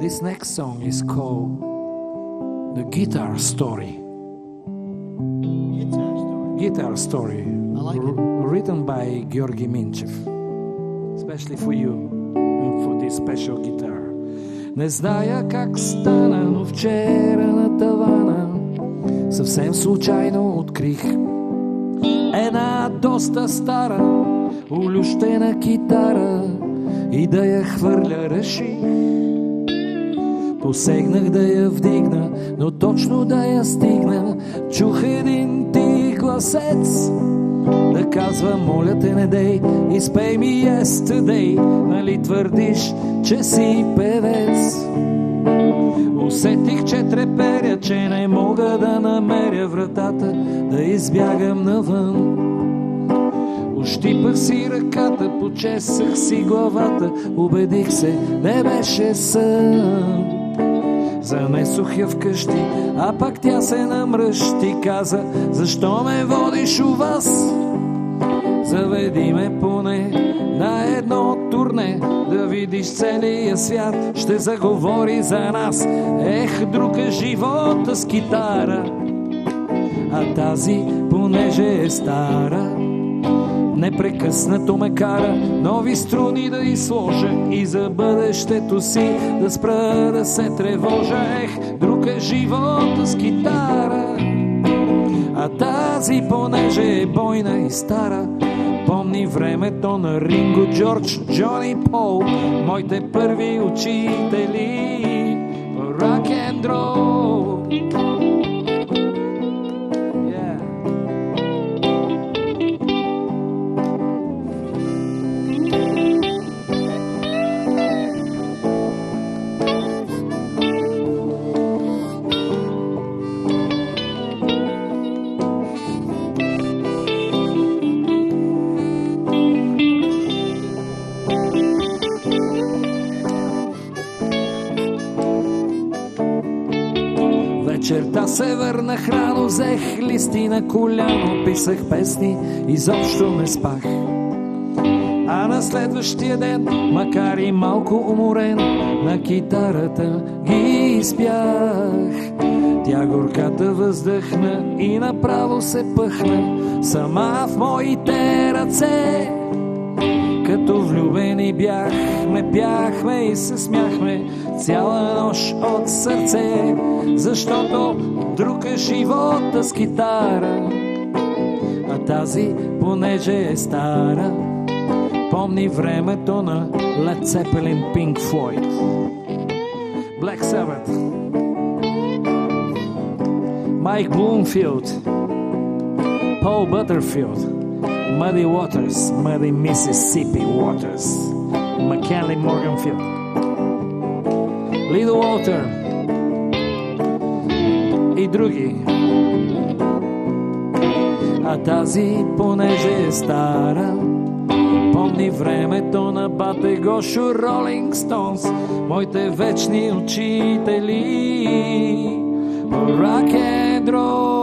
This next song is called The Guitar Story. Guitar Story. I like it. Written by Georgi Minchev. Especially for you and for this special guitar. Не зная как стана, но вчера на тавана съвсем случайно открих една доста стара улющена китара и да я хвърля реших. Посегнах да я вдигна, но точно да я стигна, чух един тих гласец да казва: моля те, не дей, изпей ми Yesterday, нали твърдиш, че си певец? Усетих, че треперя, че не мога да намеря вратата, да избягам навън. Ощипах си ръката, почесах си главата, убедих се, не беше сън. Занесох я вкъщи, а пак тя се намръщи, каза: защо ме водиш у вас? Заведи ме поне на едно турне, да видиш целия свят, ще заговори за нас. Ех, друг е живота с китара, а тази, понеже е стара, непрекъснато ме кара нови струни да изсложа и за бъдещето си да спра да се тревожа. Ех, друг е живота с китара, а тази, понеже е бойна и стара, помни времето на Ринго, Джордж, Джони Пол, моите първи учители в рок н рол. Вечерта се върнах рано, взех листи на коляно, писах песни, изобщо не спах. А на следващия ден, макар и малко уморен, на китарата ги изпях. Тя горката въздъхна и направо се пъхна сама в моите ръце. Като влюбени бяхме, пяхме и се смяхме цяла нощ от сърце, защото друг е живота с китара, а тази, понеже е стара, помни времето на Led Zeppelin, Pink Floyd, Black Sabbath, Mike Bloomfield, Paul Butterfield, Muddy Waters, Muddy Mississippi Waters, McKinley Morganfield, Little Walter и други. А тази, понеже е стара, помни времето на Бата и Гошо, Ролинг Стоунс, моите вечни учители, рок н рол.